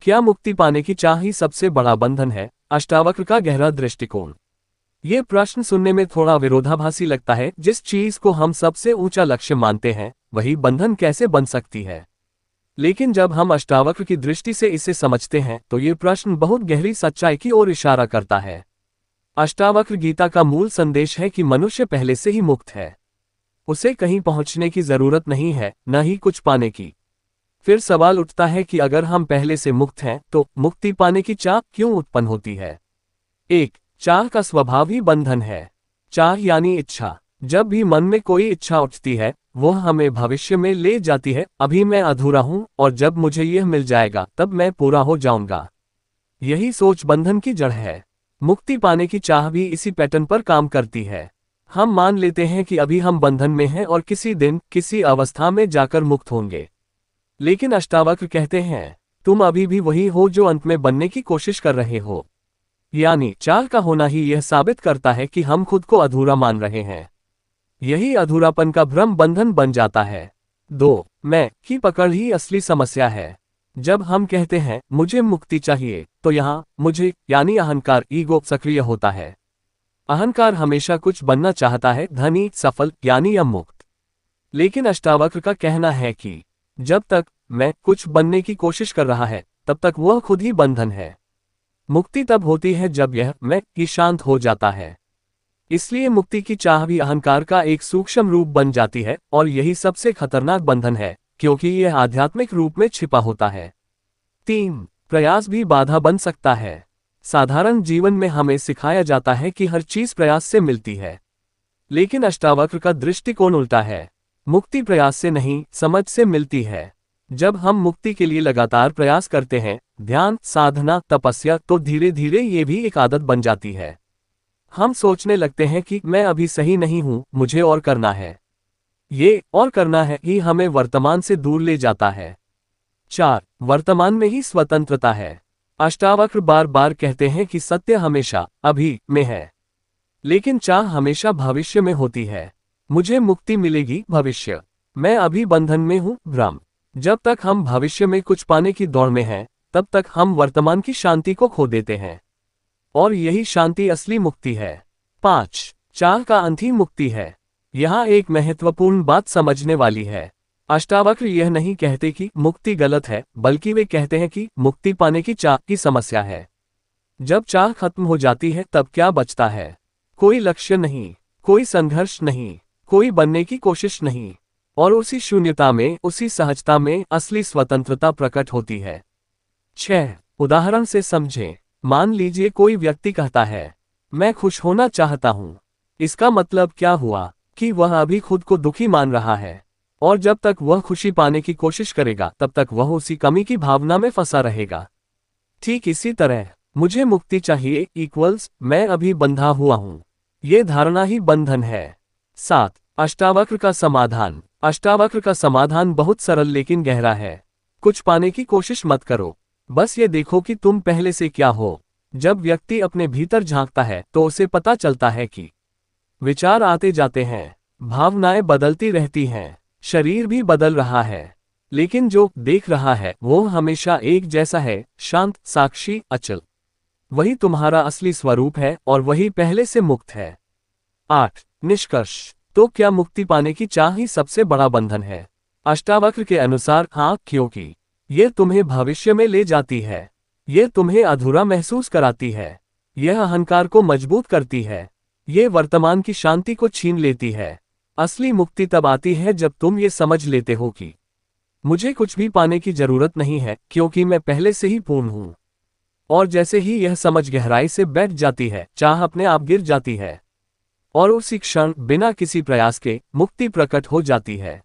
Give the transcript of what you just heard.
क्या मुक्ति पाने की चाह ही सबसे बड़ा बंधन है? अष्टावक्र का गहरा दृष्टिकोण। ये प्रश्न सुनने में थोड़ा विरोधाभासी लगता है। जिस चीज को हम सबसे ऊंचा लक्ष्य मानते हैं वही बंधन कैसे बन सकती है? लेकिन जब हम अष्टावक्र की दृष्टि से इसे समझते हैं तो ये प्रश्न बहुत गहरी सच्चाई की ओर इशारा करता है। अष्टावक्र गीता का मूल संदेश है कि मनुष्य पहले से ही मुक्त है। उसे कहीं पहुंचने की जरूरत नहीं है, न ही कुछ पाने की। फिर सवाल उठता है कि अगर हम पहले से मुक्त हैं तो मुक्ति पाने की चाह क्यों उत्पन्न होती है? एक, चाह का स्वभाव ही बंधन है। चाह यानी इच्छा। जब भी मन में कोई इच्छा उठती है वह हमें भविष्य में ले जाती है। अभी मैं अधूरा हूं और जब मुझे यह मिल जाएगा तब मैं पूरा हो जाऊंगा। यही सोच बंधन की जड़ है। मुक्ति पाने की चाह भी इसी पैटर्न पर काम करती है। हम मान लेते हैं कि अभी हम बंधन में हैं और किसी दिन किसी अवस्था में जाकर मुक्त होंगे। लेकिन अष्टावक्र कहते हैं तुम अभी भी वही हो जो अंत में बनने की कोशिश कर रहे हो। यानी चाह का होना ही यह साबित करता है कि हम खुद को अधूरा मान रहे हैं। यही अधूरापन का भ्रम बंधन बन जाता है। 2, मैं की पकड़ ही असली समस्या है। जब हम कहते हैं मुझे मुक्ति चाहिए तो यहाँ मुझे यानी अहंकार ईगो सक्रिय होता है। अहंकार हमेशा कुछ बनना चाहता है, धनी, सफल यानी या मुक्त। लेकिन अष्टावक्र का कहना है कि जब तक मैं कुछ बनने की कोशिश कर रहा है तब तक वह खुद ही बंधन है। मुक्ति तब होती है जब यह मैं ही शांत हो जाता है। इसलिए मुक्ति की चाह भी अहंकार का एक सूक्ष्म रूप बन जाती है और यही सबसे खतरनाक बंधन है क्योंकि यह आध्यात्मिक रूप में छिपा होता है। 3, प्रयास भी बाधा बन सकता है। साधारण जीवन में हमें सिखाया जाता है कि हर चीज प्रयास से मिलती है। लेकिन अष्टावक्र का दृष्टिकोण उल्टा है। मुक्ति प्रयास से नहीं, समझ से मिलती है। जब हम मुक्ति के लिए लगातार प्रयास करते हैं, ध्यान, साधना, तपस्या, तो धीरे धीरे ये भी एक आदत बन जाती है। हम सोचने लगते हैं कि मैं अभी सही नहीं हूं, मुझे और करना है। ये और करना है ही हमें वर्तमान से दूर ले जाता है। 4, वर्तमान में ही स्वतंत्रता है। अष्टावक्र बार बार कहते हैं कि सत्य हमेशा अभी में है, लेकिन चाह हमेशा भविष्य में होती है। मुझे मुक्ति मिलेगी भविष्य, मैं अभी बंधन में हूं, भ्रम। जब तक हम भविष्य में कुछ पाने की दौड़ में हैं, तब तक हम वर्तमान की शांति को खो देते हैं और यही शांति असली मुक्ति है। 5, चाह का अंत ही मुक्ति है। यहाँ एक महत्वपूर्ण बात समझने वाली है। अष्टावक्र यह नहीं कहते कि मुक्ति गलत है, बल्कि वे कहते हैं कि मुक्ति पाने की चाह की समस्या है। जब चाह खत्म हो जाती है तब क्या बचता है? कोई लक्ष्य नहीं, कोई संघर्ष नहीं, कोई बनने की कोशिश नहीं, और उसी शून्यता में, उसी सहजता में असली स्वतंत्रता प्रकट होती है। 6, उदाहरण से समझें। मान लीजिए कोई व्यक्ति कहता है मैं खुश होना चाहता हूं। इसका मतलब क्या हुआ कि वह अभी खुद को दुखी मान रहा है और जब तक वह खुशी पाने की कोशिश करेगा तब तक वह उसी कमी की भावना में फंसा रहेगा। ठीक इसी तरह मुझे मुक्ति चाहिए इक्वल्स मैं अभी बंधा हुआ हूं, ये धारणा ही बंधन है। 7, अष्टावक्र का समाधान। अष्टावक्र का समाधान बहुत सरल लेकिन गहरा है। कुछ पाने की कोशिश मत करो, बस ये देखो कि तुम पहले से क्या हो। जब व्यक्ति अपने भीतर झांकता है तो उसे पता चलता है कि विचार आते जाते हैं, भावनाएं बदलती रहती हैं, शरीर भी बदल रहा है, लेकिन जो देख रहा है वो हमेशा एक जैसा है, शांत, साक्षी, अचल। वही तुम्हारा असली स्वरूप है और वही पहले से मुक्त है। 8, निष्कर्ष। तो क्या मुक्ति पाने की चाह ही सबसे बड़ा बंधन है? अष्टावक्र के अनुसार हाँ, क्योंकि यह तुम्हें भविष्य में ले जाती है, यह तुम्हें अधूरा महसूस कराती है, यह अहंकार को मजबूत करती है, यह वर्तमान की शांति को छीन लेती है। असली मुक्ति तब आती है जब तुम ये समझ लेते हो कि मुझे कुछ भी पाने की जरूरत नहीं है क्योंकि मैं पहले से ही पूर्ण हूं। और जैसे ही यह समझ गहराई से बैठ जाती है, चाह अपने आप गिर जाती है और उसी क्षण बिना किसी प्रयास के मुक्ति प्रकट हो जाती है।